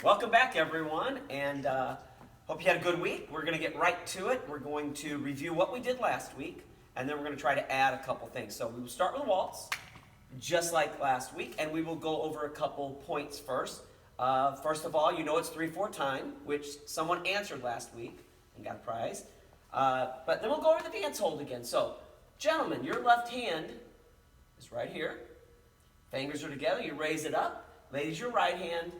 Welcome back, everyone, and hope you had a good week. We're going to get right to it. We're going to review what we did last week, and then we're going to try to add a couple things. So we will start with a waltz, just like last week, and we will go over a couple points first. First of all, you know it's 3/4 time, which someone answered last week and got a prize. But then we'll go over the dance hold again. So, gentlemen, your left hand is right here. Fingers are together. You raise it up. Ladies, your right hand.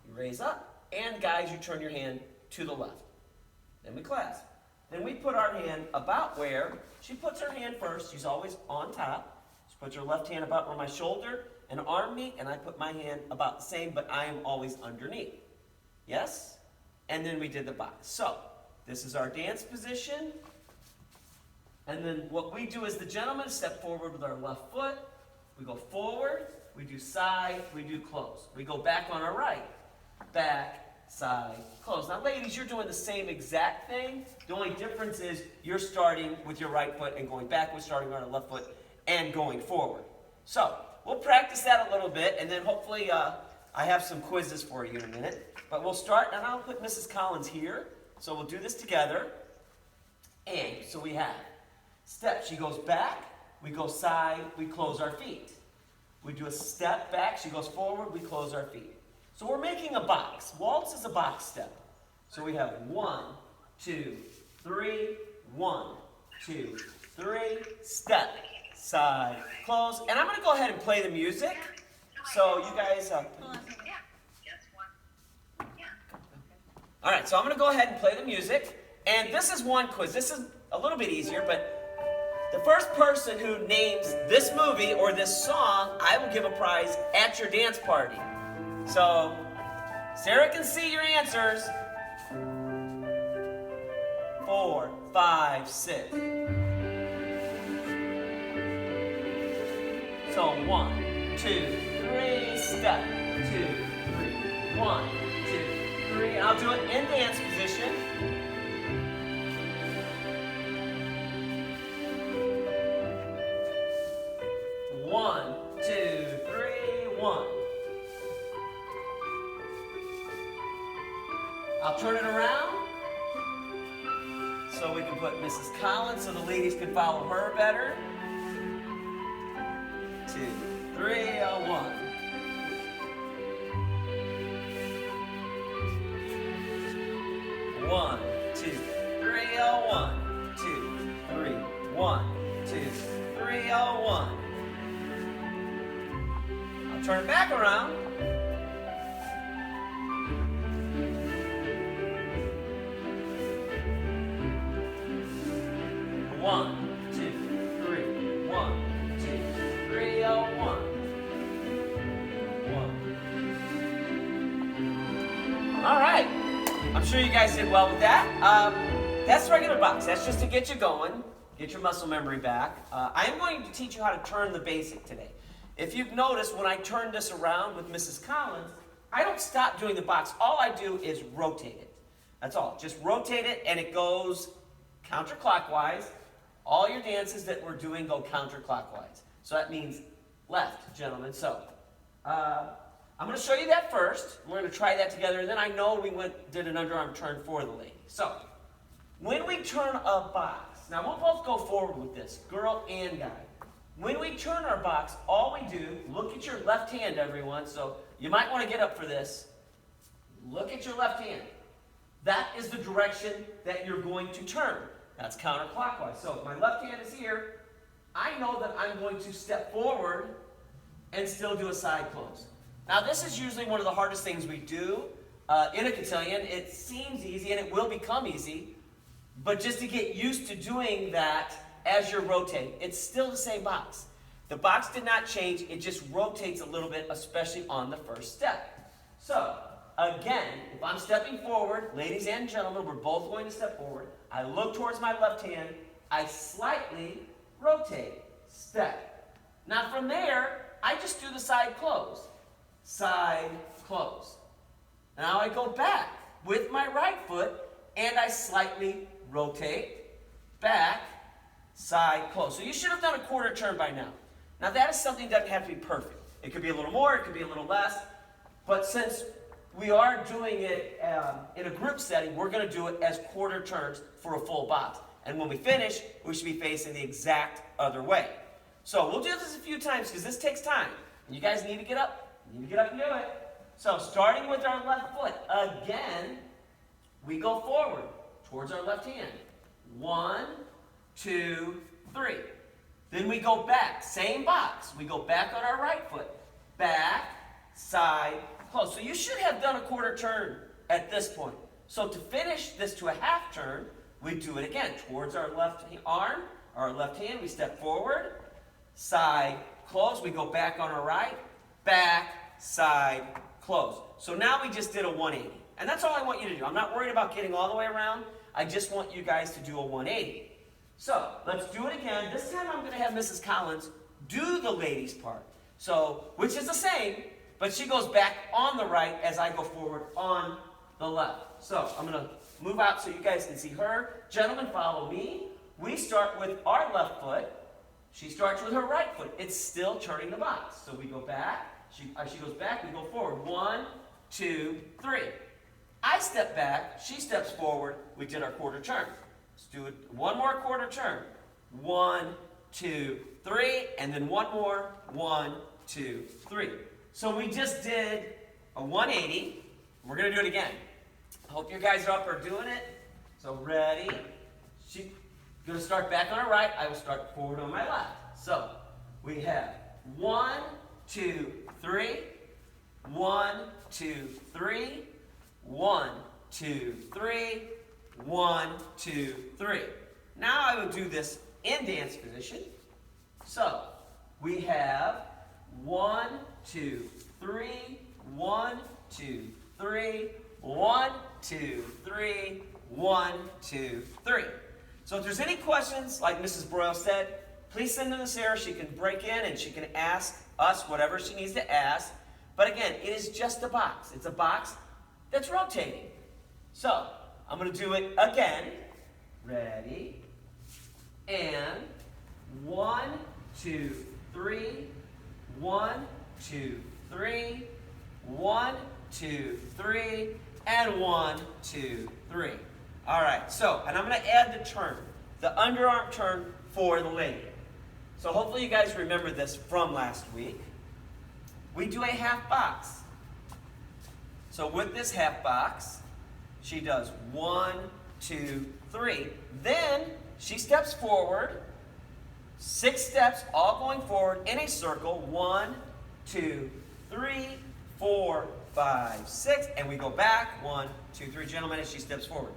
You raise up, and guys, you turn your hand to the left. Then we clasp. Then we put our hand about where she puts her hand first. She's always on top. She puts her left hand about where my shoulder and arm meet, and I put my hand about the same, but I am always underneath. Yes? And then we did the box. So, this is our dance position. And then what we do is the gentleman step forward with our left foot. We go forward. We do side. We do close. We go back on our right. Back, side, close. Now, ladies, you're doing the same exact thing. The only difference is you're starting with your right foot and going backwards, starting on our left foot and going forward. So, we'll practice that a little bit, and then hopefully I have some quizzes for you in a minute. But we'll start, and I'll put Mrs. Collins here. So we'll do this together. And so we have step. She goes back. We go side. We close our feet. We do a step back. She goes forward. We close our feet. So we're making a box. Waltz is a box step. So we have 1, 2, 3, 1, 2, 3, step, side, close. And I'm going to go ahead and play the music. So you guys... All right, so I'm going to go ahead and play the music. And this is one quiz. This is a little bit easier, but the first person who names this movie or this song, I will give a prize at your dance party. So, Sarah can see your answers. 4, 5, 6. So 1, 2, 3, step. 2, 3. 1, 2, 3. And I'll do it in dance position. One, 2, 3, 1. I'll turn it around so we can put Mrs. Collins so the ladies can follow her better. 2, 3, 1. One, 2, 3, 1, 2, 3, 1, 2, 3, 1. I'll turn it back around. 1, 2, 3, 1, 2, 3, 1. 1. All right. I'm sure you guys did well with that. That's the regular box. That's just to get you going, get your muscle memory back. I am going to teach you how to turn the basic today. If you've noticed, when I turn this around with Mrs. Collins, I don't stop doing the box. All I do is rotate it. That's all. Just rotate it, and it goes counterclockwise. All your dances that we're doing go counterclockwise. So that means left, gentlemen. So I'm going to show you that first. We're going to try that together, and then I know we did an underarm turn for the lady. So when we turn a box, now we'll both go forward with this, girl and guy. When we turn our box, all we do, look at your left hand, everyone. So you might want to get up for this. Look at your left hand. That is the direction that you're going to turn. That's counterclockwise. So if my left hand is here, I know that I'm going to step forward and still do a side close. Now this is usually one of the hardest things we do in a cotillion. It seems easy and it will become easy, but just to get used to doing that as you're rotating, it's still the same box. The box did not change, it just rotates a little bit, especially on the first step. So, again, if I'm stepping forward, ladies and gentlemen, we're both going to step forward. I look towards my left hand, I slightly rotate, step. Now from there, I just do the side close. Side, close. Now I go back with my right foot, and I slightly rotate, back, side, close. So you should have done a quarter turn by now. Now that is something that doesn't have to be perfect. It could be a little more, it could be a little less, but since we are doing it in a group setting, we're going to do it as quarter turns for a full box. And when we finish, we should be facing the exact other way. So we'll do this a few times because this takes time. You guys need to get up. You need to get up and do it. So starting with our left foot, again, we go forward towards our left hand. 1, 2, 3. Then we go back, same box. We go back on our right foot. Back, side, close. So you should have done a quarter turn at this point. So to finish this to a half turn, we do it again. Towards our left arm, our left hand, we step forward, side, close. We go back on our right, back, side, close. So now we just did a 180. And that's all I want you to do. I'm not worried about getting all the way around. I just want you guys to do a 180. So let's do it again. This time I'm going to have Mrs. Collins do the ladies part. So, which is the same, but she goes back on the right as I go forward on the left. So I'm going to move out so you guys can see her. Gentlemen, follow me. We start with our left foot. She starts with her right foot. It's still turning the box. So we go back. She goes back. We go forward. 1, 2, 3. I step back. She steps forward. We did our quarter turn. Let's do it. One more quarter turn. 1, 2, 3. And then one more. 1, 2, 3. So we just did a 180. We're going to do it again. I hope you guys are up or doing it. So ready. She's going to start back on her right. I will start forward on my left. So we have 1, 2, 3. 1, 2, 3. 1, 2, 3. 1, 2, 3. Now I will do this in dance position. So we have 1, 2, 3. 1, 2, 3. 1, 2, 3. 1, 2, 3. So if there's any questions, like Mrs. Broyle said, please send them to Sarah. She can break in and she can ask us whatever she needs to ask. But again, it is just a box. It's a box that's rotating. So I'm going to do it again. Ready? And 1, 2, 3. 1, 2, 3. 1, 2, 3. And 1, 2, 3. All right, so, and I'm going to add the turn, the underarm turn for the lady. So hopefully you guys remember this from last week. We do a half box. So with this half box, she does 1, 2, 3. Then she steps forward, 6 steps, all going forward in a circle. 1, 2, 3, 4, 5, 6. And we go back. 1, 2, 3, gentlemen, as she steps forward.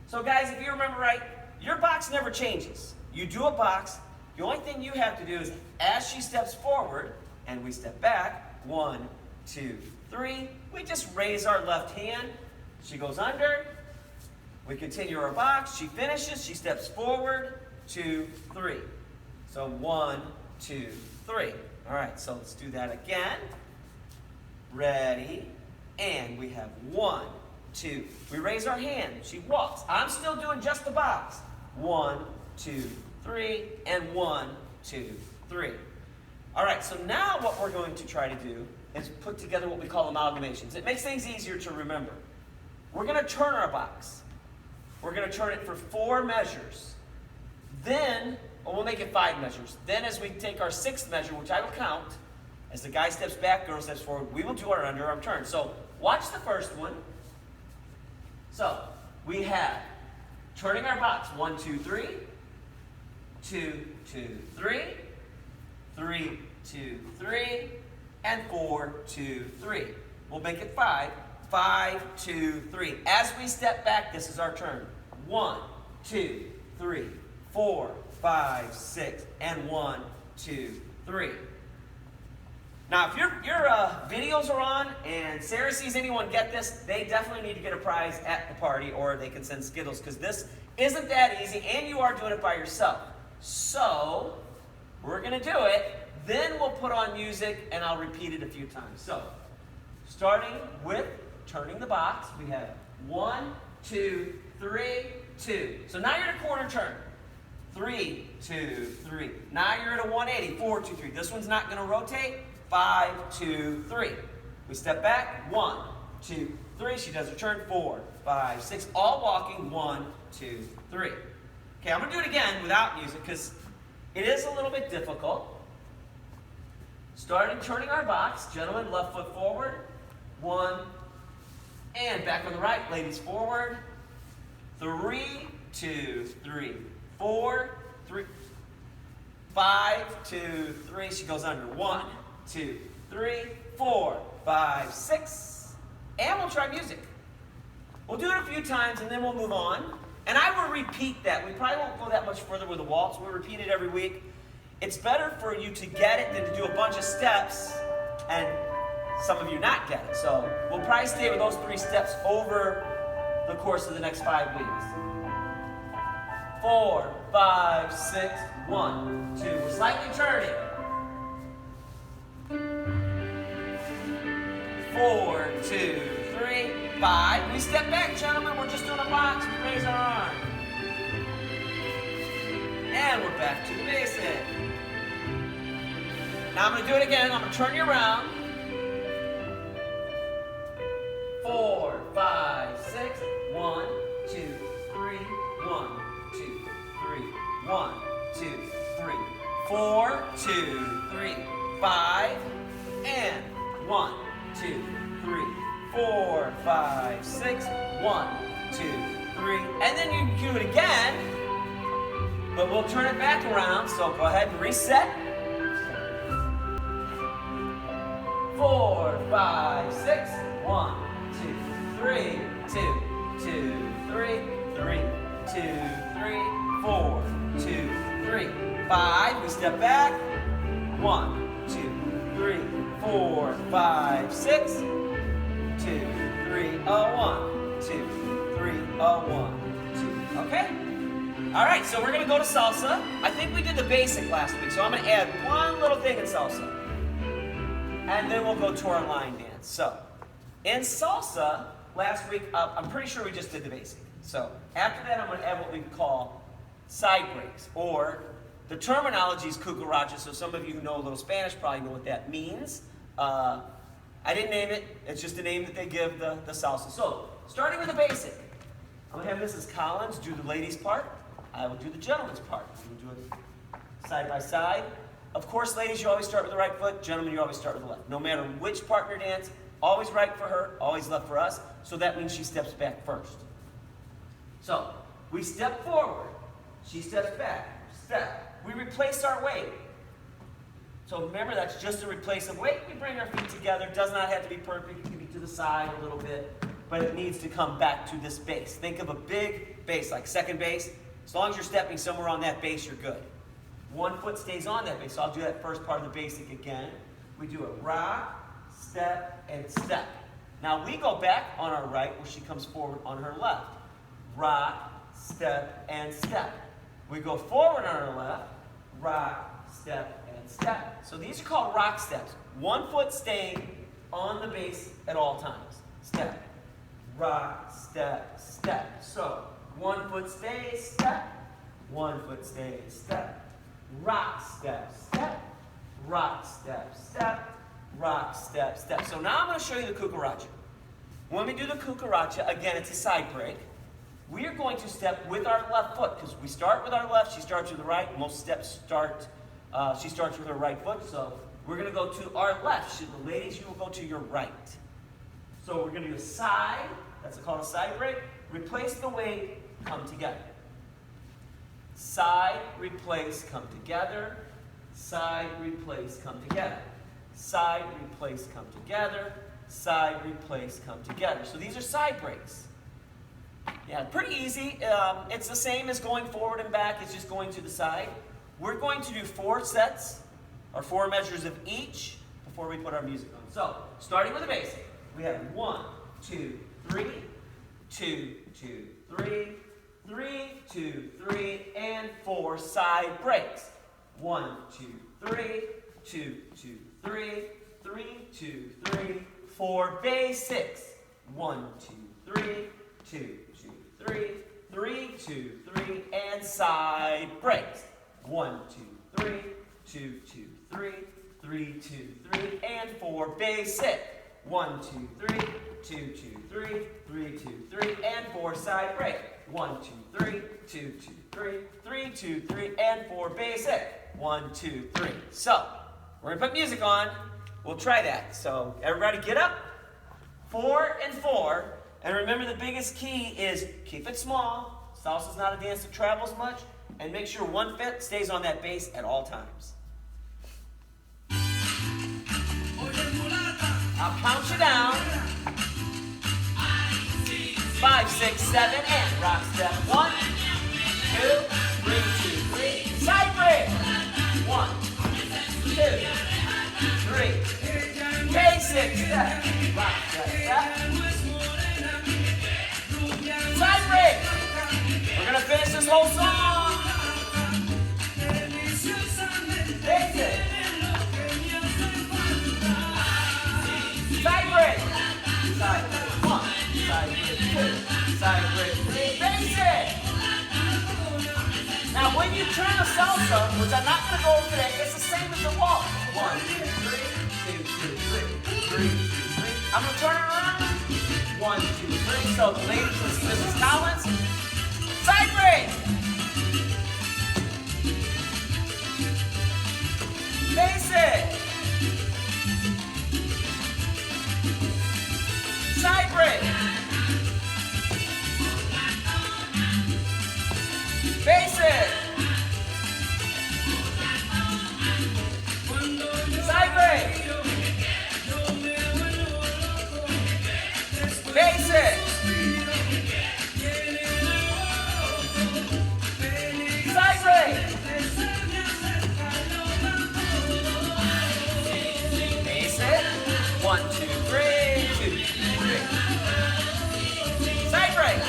So guys, if you remember right, your box never changes. You do a box. The only thing you have to do is, as she steps forward, and we step back, 1, 2, 3, we just raise our left hand. She goes under. We continue our box. She finishes. She steps forward, 2, 3. So 1, 2, 3. All right, so let's do that again. Ready? And we have 1, 2. We raise our hand. She walks. I'm still doing just the box. 1, 2, 3, and 1, 2, 3. All right, so now what we're going to try to do is put together what we call amalgamations. It makes things easier to remember. We're going to turn our box. We're going to turn it for 4 measures. Then, or we'll make it 5 measures. Then as we take our 6th measure, which I will count, as the guy steps back, girl steps forward, we will do our underarm turn. So watch the first one. So we have turning our box. 1, 2, 3. 2, 2, 3. 3, 2, 3. And 4, 2, 3. We'll make it 5. 5, 2, 3. As we step back, this is our turn. 1, 2, 3, 4, 5, 6, and 1, 2, 3. Now, if your videos are on and Sarah sees anyone get this, they definitely need to get a prize at the party, or they can send Skittles, because this isn't that easy, and you are doing it by yourself. So, we're going to do it. Then we'll put on music, and I'll repeat it a few times. So, starting with turning the box, we have 1, 2, 3, 2. So now you're at a quarter turn. 3, 2, 3. Now you're at a 180. 4, 2, 3. This one's not going to rotate. 5, 2, 3. We step back. 1, 2, 3. She does her turn. 4, 5, 6. All walking. 1, 2, 3. Okay, I'm going to do it again without music because it is a little bit difficult. Starting turning our box. Gentlemen, left foot forward. 1. And back on the right. Ladies, forward. 3, 2, 3, 4, 3, 5, 2, 3. She goes under. 1, 2, 3, 4, 5, 6. And we'll try music. We'll do it a few times and then we'll move on. And I will repeat that. We probably won't go that much further with the waltz. We'll repeat it every week. It's better for you to get it than to do a bunch of steps and some of you not get it. So we'll probably stay with those 3 steps over the course of the next 5 weeks. 4, 5, 6, 1, 2. We're slightly turning. 4, 2, 3, 5. We step back, gentlemen. We're just doing a box. We raise our arm. And we're back to the basic. Now I'm going to do it again. I'm going to turn you around. 4, 5, 6. 1, 2, 3. 1, 2, 3. 1, 2, 3. 4, 2, 3. 5. And 1, 2, 3, 4, 5, 6, 1, 2, 3, and then you can do it again, but we'll turn it back around, so go ahead and reset. 4, 5, 6, 1, 2, 3, 2, 2, 3, 3, 2, 3, 4, 2, 3, 5, we step back, 1, 2, 3, 4, 5, 6, 2, 3, 1, 2, 3, 1, 2. Okay? All right, so we're going to go to salsa. I think we did the basic last week, so I'm going to add one little thing in salsa. And then we'll go to our line dance. So, in salsa, last week, I'm pretty sure we just did the basic. So, after that, I'm going to add what we call side breaks, or the terminology is cucaracha, so some of you who know a little Spanish probably know what that means. I didn't name it. It's just a name that they give the salsa. So, starting with the basic. I'm going to have Mrs. Collins do the ladies' part. I will do the gentleman's part. We'll do it side by side. Of course, ladies, you always start with the right foot. Gentlemen, you always start with the left. No matter which partner dance, always right for her, always left for us. So that means she steps back first. So, we step forward. She steps back. Step. We replace our weight. So remember, that's just a replace of weight. We bring our feet together. It does not have to be perfect. It can be to the side a little bit, but it needs to come back to this base. Think of a big base, like second base. As long as you're stepping somewhere on that base, you're good. One foot stays on that base. So I'll do that first part of the basic again. We do a rock, step, and step. Now we go back on our right where she comes forward on her left. Rock, step, and step. We go forward on our left, rock, step, and step. So these are called rock steps. One foot staying on the base at all times. Step, rock, step, step. So one foot stays, step, one foot stays, step. Rock, step, step, rock, step, step, rock, step, step. So now I'm going to show you the cucaracha. When we do the cucaracha, again, it's a side break. We are going to step with our left foot because we start with our left, she starts with the right. Most steps start, she starts with her right foot. So we're going to go to our left. The ladies, you will go to your right. So we're going to do a side, that's called a side break. Replace the weight, come together. Side, replace, come together. Side, replace, come together. Side, replace, come together. Side, replace, come together. So these are side breaks. Yeah, pretty easy. It's the same as going forward and back. It's just going to the side. We're going to do 4 sets, or 4 measures of each, before we put our music on. So, starting with the basic. We have 1, 2, 3, 2, 2, 3, 3, 2, 3, and 4 side breaks. 1, 2, 3, 2, 2, 3, 3, 2, 3, 4 basics. 1, 2, 3, 2, 2, 3, 3, 2, 3, and side breaks. 1, 2, 3, 2, 2, 3, 3, 2, 3, and 4 basic. 1, 2, 3, 2, 2, 3, 3, 2, 3, and 4, side break. 1, 2, 3, 2, 2, 3, 3, 2, 3, and 4, basic. 1, 2, 3. So, we're going to put music on. We'll try that. So, everybody get up. 4 and 4. And remember, the biggest key is keep it small. Salsa's not a dance that travels much. And make sure one foot stays on that bass at all times. I'll count you down. 5, 6, 7, and rock step. 1, 2, 3, 2, 3. Side break. 1, 2, 3. Basic step. Rock step. Side break. We're gonna finish this whole song. Basic. Side break. Side break 1. Side break 2. Side break 3. Basic. Now when you turn a salsa, which I'm not going to go over today, it's the same as the waltz. 1, 2, 3, 2, 2, 3, 3, 2, 3. I'm going to turn it around. 1, 2, 3. So the ladies, Mrs. Collins. Side break. Basic. Side break. Basic. Side break. Basic. Side break. Basic. 1, 2, 3, 2, 3. Side break.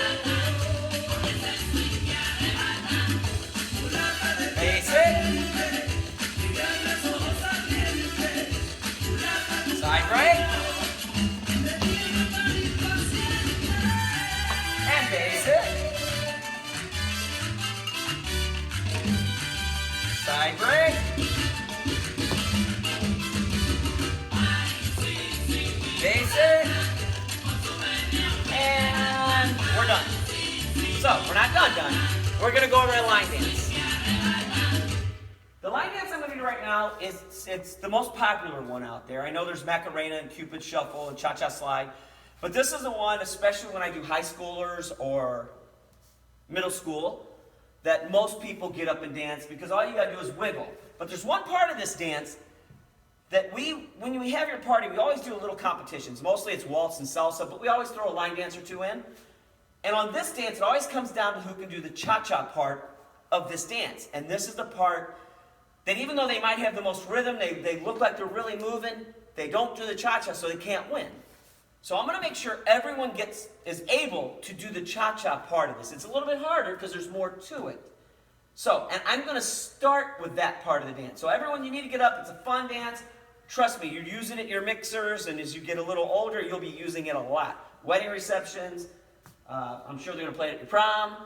Basic. Side break. And basic. Side break. Basic. And we're done. So, we're not done. We're going to go over a line dance. The line dance I'm going to do right now it's the most popular one out there. I know there's Macarena and Cupid Shuffle and Cha-Cha Slide, but this is the one, especially when I do high schoolers or middle school, that most people get up and dance because all you got to do is wiggle. But there's one part of this dance that when we have your party, we always do a little competitions. Mostly it's waltz and salsa, but we always throw a line dance or two in. And on this dance, it always comes down to who can do the cha-cha part of this dance. And this is the part that even though they might have the most rhythm, they look like they're really moving, they don't do the cha-cha, so they can't win. So I'm going to make sure everyone is able to do the cha-cha part of this. It's a little bit harder because there's more to it. So, and I'm going to start with that part of the dance. So everyone, you need to get up. It's a fun dance. Trust me, you're using it in your mixers, and as you get a little older, you'll be using it a lot. Wedding receptions, I'm sure they're going to play it at your prom,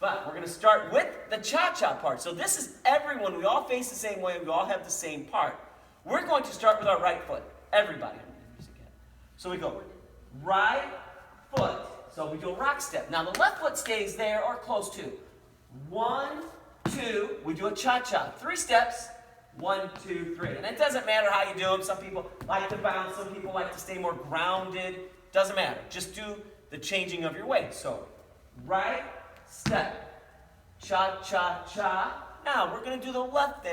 but we're going to start with the cha-cha part. So this is everyone. We all face the same way. We all have the same part. We're going to start with our right foot. Everybody. So we go right foot. So we do a rock step. Now the left foot stays there or close to. 1, 2. We do a cha-cha. 3 steps. 1, 2, 3. And it doesn't matter how you do them. Some people like to bounce. Some people like to stay more grounded. Doesn't matter. Just do the changing of your weight. So right step. Cha-cha-cha. Now we're going to do the left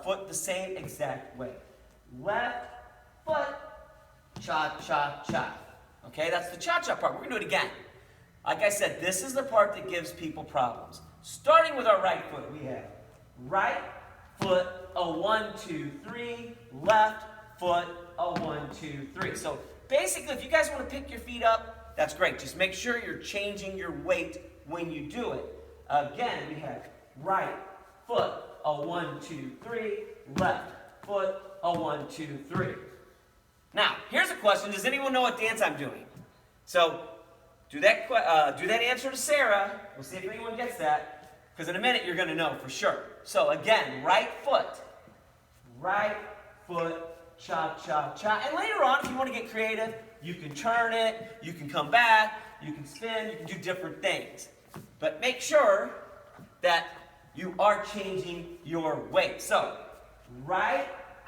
foot the same exact way. Left foot. Cha-cha-cha. Okay, that's the cha-cha part. We're going to do it again. Like I said, this is the part that gives people problems. Starting with our right foot, we have right foot, a 1, 2, 3, left foot, a 1, 2, 3. So basically, if you guys want to pick your feet up, that's great. Just make sure you're changing your weight when you do it. Again, we have right foot, a 1, 2, 3, left foot, a 1, 2, 3. Now, here's a question. Does anyone know what dance I'm doing? So, do that answer to Sarah. We'll see if anyone gets that. Because in a minute, you're going to know for sure. So, again, right foot, cha-cha-cha. And later on, if you want to get creative, you can turn it, you can come back, you can spin, you can do different things. But make sure that you are changing your weight. So, right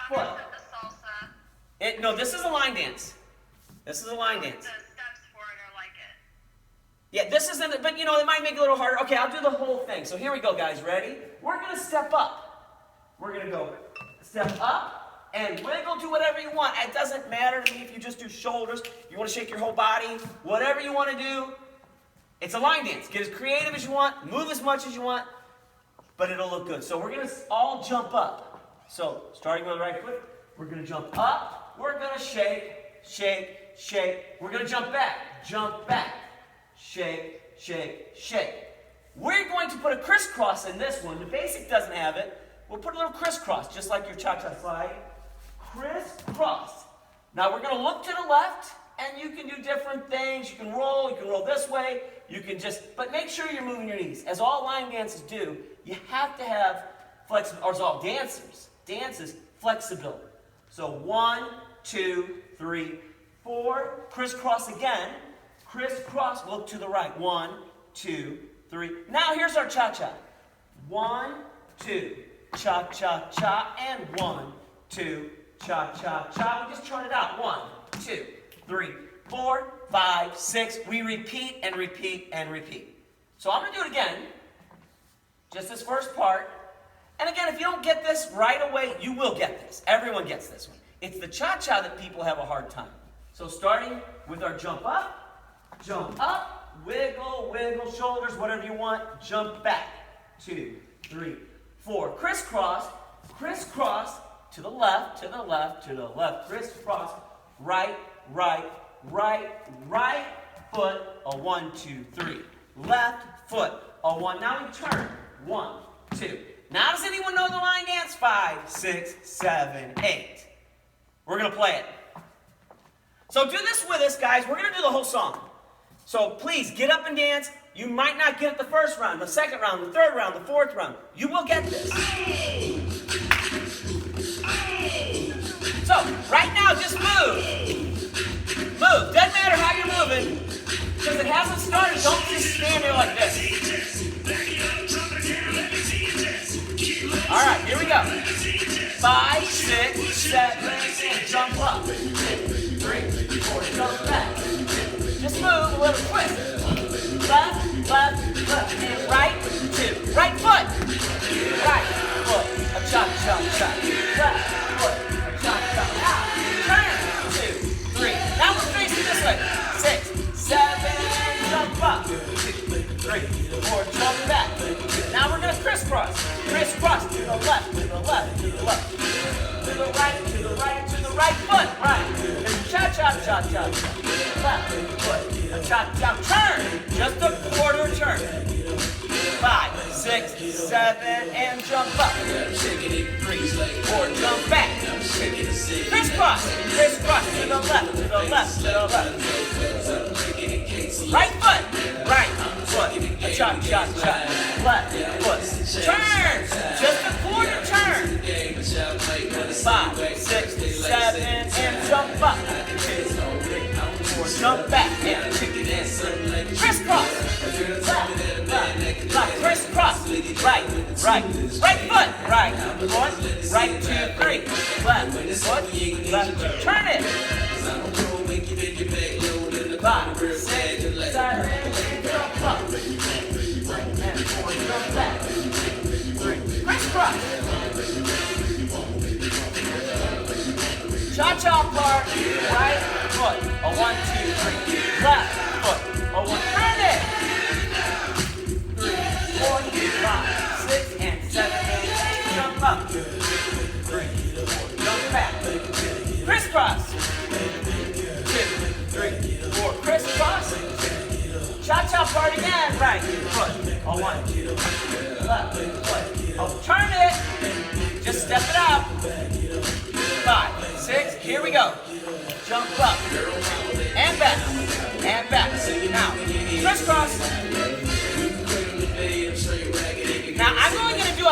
foot. No, this is a line dance. This is a line dance. The steps for it are like it. Yeah, this isn't, but you know, it might make it a little harder. Okay, I'll do the whole thing. So here we go, guys. Ready? We're going to step up. We're going to go step up and wiggle, do whatever you want. It doesn't matter to me if you just do shoulders. You want to shake your whole body, whatever you want to do. It's a line dance. Get as creative as you want, move as much as you want, but it'll look good. So we're going to all jump up. So starting with the right foot, we're going to jump up. We're going to shake, shake, shake. We're going to jump back, shake, shake, shake. We're going to put a crisscross in this one. The basic doesn't have it. We'll put a little crisscross, just like your cha-cha slide. Crisscross. Now we're going to look to the left, and you can do different things. You can roll this way. You can just, but make sure you're moving your knees. As all line dances do, you have to have flexibility, or as all dances, flexibility. So 1, 2, 3, 4. Crisscross again. Crisscross, look to the right. 1, 2, 3. Now here's our cha-cha. 1, 2, cha-cha-cha, and 1, 2, cha-cha-cha. We just turn it out. 1, 2, 3, 4, 5, 6. We repeat and repeat and repeat. So I'm going to do it again. Just this first part. And again, if you don't get this right away, you will get this. Everyone gets this one. It's the cha-cha that people have a hard time. So starting with our jump up, wiggle, wiggle, shoulders, whatever you want. Jump back. 2, 3, 4. Crisscross, crisscross, to the left, to the left, to the left. Crisscross, right, right, right, right foot, a 1, 2, 3. Left foot, a 1. Now we turn. 1, 2. Now does anyone know the line dance? 5, 6, 7, 8. We're going to play it. So do this with us, guys. We're going to do the whole song. So please, get up and dance. You might not get it the first round, the second round, the third round, the fourth round. You will get this. So, right now, just move. Move. Doesn't matter how you're moving. Because it hasn't started. Don't just stand there like this. All right, here we go. 5, 6, 7, and jump up. 2, 3, 4, jump back. Just move a little quick. Left, left, left, and right, 2. Right foot. Right foot. A chop, chop, chop. Left foot. A chop, chop. Now, turn. 2, 3. Now we're facing this way. 6, 7, and jump up. 2, 3, 4, jump back. Now we're going to crisscross. Crisscross to the left, to the left, to the left. To the right, to the right, to the right foot. Right. And cha-cha-cha-cha-cha. Left foot. A cha-cha. Turn. Just a quarter turn. 5, 6, 7, and jump up. 2, 3, 4, jump back. Crisscross. Crisscross to the left, to the left, to the left. Right foot. Right foot. A cha-cha-cha. Left foot. Turn. Just a quarter turn. 5, 6, 7, and jump up. 2, 3, 4, jump back. And 2, crisscross. Left, left, left. Crisscross. Right, right. Right foot. Right foot. Right 2, 3. Left foot. Left 2. Turn it. 5, 6, 7, and jump up. And 4, jump back. 3. Crisscross. Cha-cha part, right foot, a 1, 2, 3, left foot, a 1, turn it, 3, 4, 5, 6, and 7, 8, jump up, 2, 3, 4, jump back, crisscross, 2, 3, 4, crisscross, cha-cha part again, right foot, a 1, 2, left foot, oh, turn it, just step it up, 5, 6, here we go. Jump up, and back, and back. Now, crisscross. Now, I'm only going to do a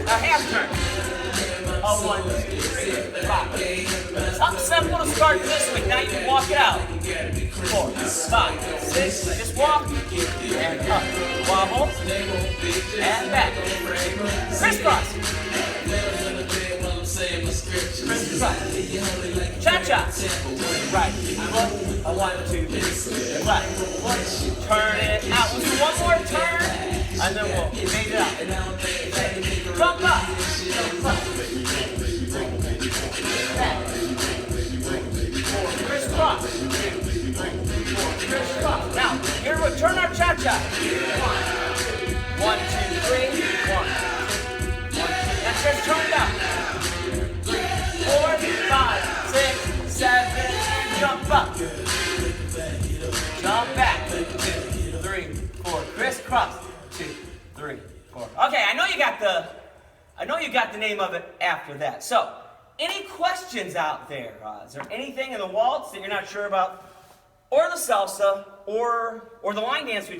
half turn. A 1, 2, 3, 5. Something simple to start this week. Now you can walk it out. 4, 5, 6. Just walk and up. Wobble and back. Crisscross. Crisscross. Cha-cha. Right. Foot. A 1, 2, 3. Left. Foot. Turn it out. We'll do one more turn, and then we'll fade it out. Jump up. Jump up. Back. 4. Crisscross. 2, 3, 4. Crisscross. Now, here we'll turn our cha-cha. 1, 2, 3. 1, 2, 1, 2. That's just turned out. 4, 5, 6, 7, and jump up. Jump back. 2, 3, 4. Crisscross. 2, 3, 4. Okay, I know you got the name of it after that. So, any questions out there? Is there anything in the waltz that you're not sure about, or the salsa, or the line dance we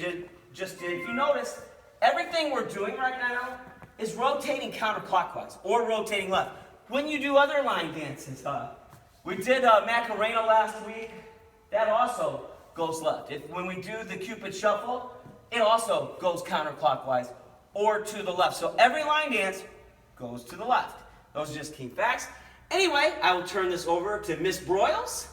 just did? If you notice, everything we're doing right now is rotating counterclockwise or rotating left. When you do other line dances, we did Macarena last week. That also goes left. When we do the Cupid Shuffle, it also goes counterclockwise or to the left. So every line dance goes to the left. Those are just key facts. Anyway, I will turn this over to Miss Broyles.